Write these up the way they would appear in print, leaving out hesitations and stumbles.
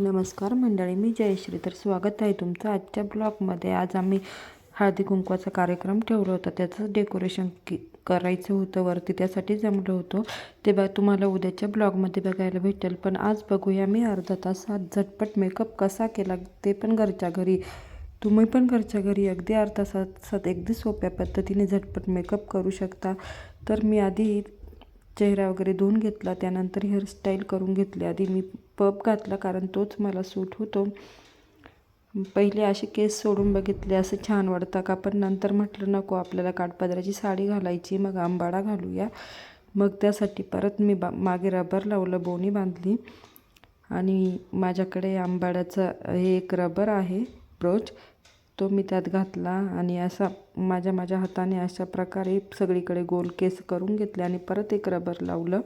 नमस्कार मंडळी, मी जयश्री. तर स्वागत आहे तुमचं आजच्या ब्लॉगमध्ये. आज आम्ही हळदी कुंकवाचा कार्यक्रम ठेवला होता, त्याचं डेकोरेशन करायचं होतं वरती, त्यासाठी जमलो होतो. ते तुम्हाला उद्याच्या ब्लॉगमध्ये बघायला भेटेल. पण आज बघूया मी अर्धा तासात झटपट मेकअप कसा केला, ते पण घरच्या घरी. तुम्ही पण घरच्या घरी अगदी अर्धा तासात अगदी सोप्या पद्धतीने झटपट मेकअप करू शकता. तर मी आधी चेहरा वगैरे धुवून घेतला, त्यानंतर हेअरस्टाईल करून घेतली. आधी मी पफ घातला कारण तोच मला सूट होतो. पहिले असे केस सोडून बघितले, असं छान वाटतं का, पण नंतर म्हटलं नको, आपल्याला काठपदराची साडी घालायची, मग आंबाडा घालूया. मग त्यासाठी परत मी मागे रबर लावलं, बोनी बांधली आणि माझ्याकडे आंबाड्याचं हे एक रबर आहे ब्रोच, तो मी त्यात घातला आणि असा माझ्या हाताने अशा प्रकारे सगळीकडे गोल केस करून घेतले आणि परत एक रबर लावलं.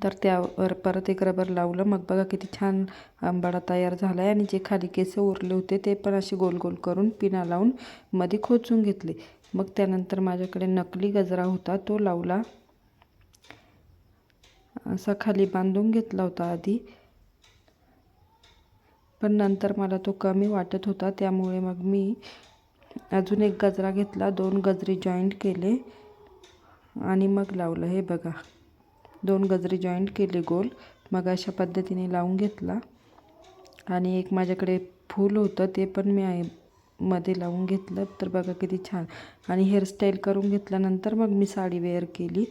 तर त्यावर परत एक रबर लावलं. मग बघा किती छान आंबाडा तयार झाला आहे. आणि जे खाली केस उरले होते ते पण असे गोल गोल करून पिना लावून मध्ये खोचून घेतले. मग त्यानंतर माझ्याकडे नकली गजरा होता, तो लावला. असा खाली बांधून घेतला होता आधी, पण नंतर मला तो कमी वाटत होता, त्यामुळे मग मी अजून एक गजरा घेतला, 2 गजरे जॉईंट केले आणि मग लावलं. हे बघा, 2 गजरे जॉईंट केले गोल. मग अशा पद्धतीने लावून घेतला. आणि एक माझ्याकडे फूल होतं, ते पण मी मध्ये लावून घेतलं. तर बघा किती छान. आणि हेअरस्टाईल करून घेतल्यानंतर मग मी साडी वेअर केली,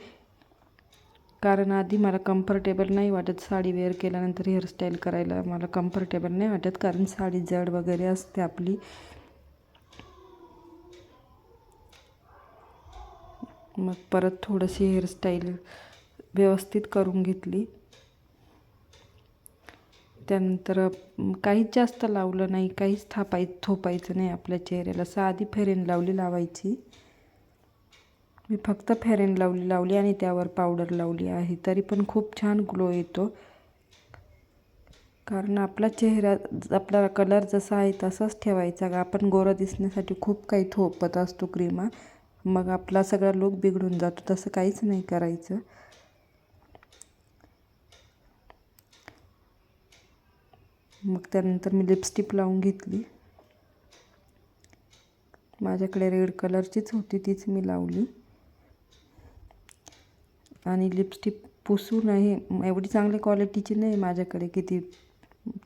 कारण आधी मला कम्फर्टेबल नाही वाटत. साडी वेअर केल्यानंतर हेअरस्टाईल करायला मला कम्फर्टेबल नाही वाटत, कारण साडी जड वगैरे असते आपली. मग परत थोडीशी हेअरस्टाईल व्यवस्थित करून घेतली. त्यानंतर काहीच जास्त लावलं नाही, काहीच थोपायचं नाही आपल्या चेहऱ्याला. साधी फेअर अँड लव्हली लावायची. मी फक्त फेअर अँड लव्हली लावली आणि त्यावर पावडर लावली आहे, तरी पण खूप छान ग्लो येतो. कारण आपला चेहरा, आपला कलर जसा आहे तसाच ठेवायचा. आपण गोरा दिसण्यासाठी खूप काही थोपत असतो क्रीमा, मग आपला सगळा लूक बिघडून जातो. तसं काहीच नाही करायचं. मग त्यानंतर मी लिपस्टिक लावून घेतली. माझ्याकडे रेड कलरचीच होती, तीच मी लावली. आणि लिपस्टिक पुसू नये, एवढी चांगल्या क्वालिटीची नाही माझ्याकडे की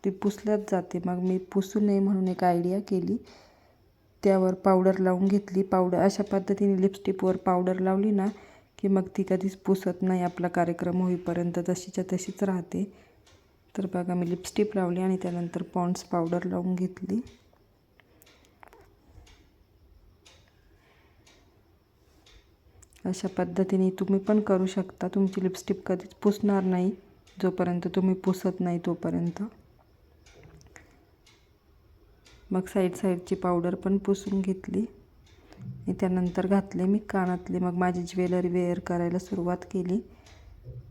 ती पुसल्याच जाते. मग मी पुसू नये म्हणून एक आयडिया केली, त्यावर पावडर लावून घेतली. पावडर अशा पद्धतीने लिपस्टिकवर पावडर लावली ना की मग ती कधीच पुसत नाही, आपला कार्यक्रम होईपर्यंत तशीच्या तशीच राहते. तर बघा, मी लिपस्टिक लावली आणि त्यानंतर पॉन्ड्स पावडर लावून घेतली. अशा पद्धतीने तुम्ही पण करू शकता. तुमची लिपस्टिक कधीच पुसणार नाही, जोपर्यंत तुम्ही पुसत नाही तोपर्यंत. मग साईडची पावडर पण पुसून घेतली आणि त्यानंतर घातले मी कानातले. मग माझी ज्वेलरी वेअर करायला सुरुवात केली.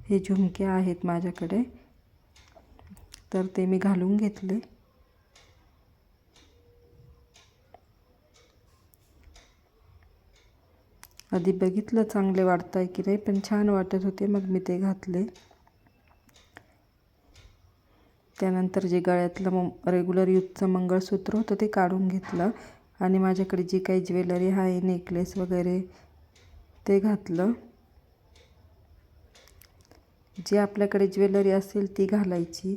हे झुमके आहेत माझ्याकडे, तर ते मी घालून घेतले. आधी बघितलं चांगले वाटत आहे की नाही, पण छान वाटत होते, मग मी ते घातले. त्यानंतर जे गळ्यातलं रेग्युलर यूजचं मंगळसूत्र होतं ते काढून घेतलं आणि माझ्याकडे जी काही ज्वेलरी आहे, नेकलेस वगैरे, ते घातलं. जी आपल्याकडे ज्वेलरी असेल ती घालायची,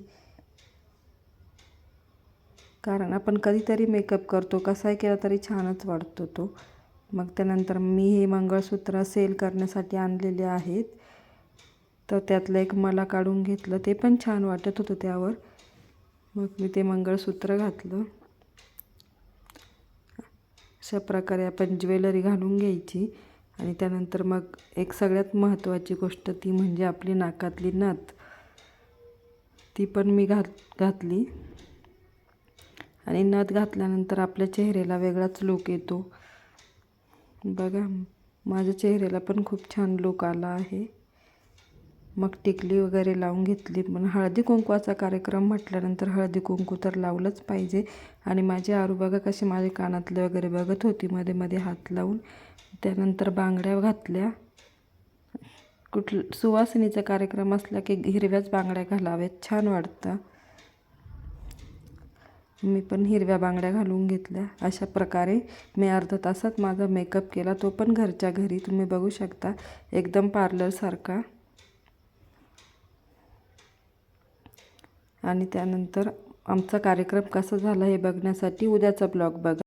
कारण आपण कधीतरी मेकअप करतो, कसाही केला तरी छानच वाटतो तो. मग त्यानंतर मी हे मंगळसूत्र सेल करण्यासाठी आणलेले आहेत, तर त्यातलं एक मला काढून घेतलं, ते पण छान वाटत होतं त्यावर. मग मी ते मंगळसूत्र घातलं. अशा प्रकारे आपण ज्वेलरी घालून घ्यायची. आणि त्यानंतर मग एक सगळ्यात महत्त्वाची गोष्ट ती म्हणजे आपली नाकातली नथ, ती पण मी घातली. आणि नथ घातल्यानंतर आपल्या चेहऱ्याला वेगळाच लूक येतो. बघा, माझ्या चेहऱ्याला पण खूप छान लूक आला आहे. मग टिकली वगैरे लावून घेतली. पण हळदी कुंकवाचा कार्यक्रम म्हटल्यानंतर हळदी कुंकू तर लावलंच पाहिजे. आणि माझी आरू बघा कशी माझे कानातले वगैरे बघत होती मध्ये मध्ये हात लावून. त्यानंतर बांगड्या घातल्या, सुवासिनीचा कार्यक्रम असला की हिरव्याच बांगड्या घालाव्यात, छान वाटतं. मी पण हिरव्या बांगड्या घालून घेतल्या. अशा प्रकारे मी अर्धा तासात माझा मेकअप केला, तो पण घरच्या घरी. तुम्ही बघू शकता एकदम पार्लरसारखा. आणि त्यानंतर आमचा कार्यक्रम कसा झाला हे बघण्यासाठी उद्याचा ब्लॉग बघा.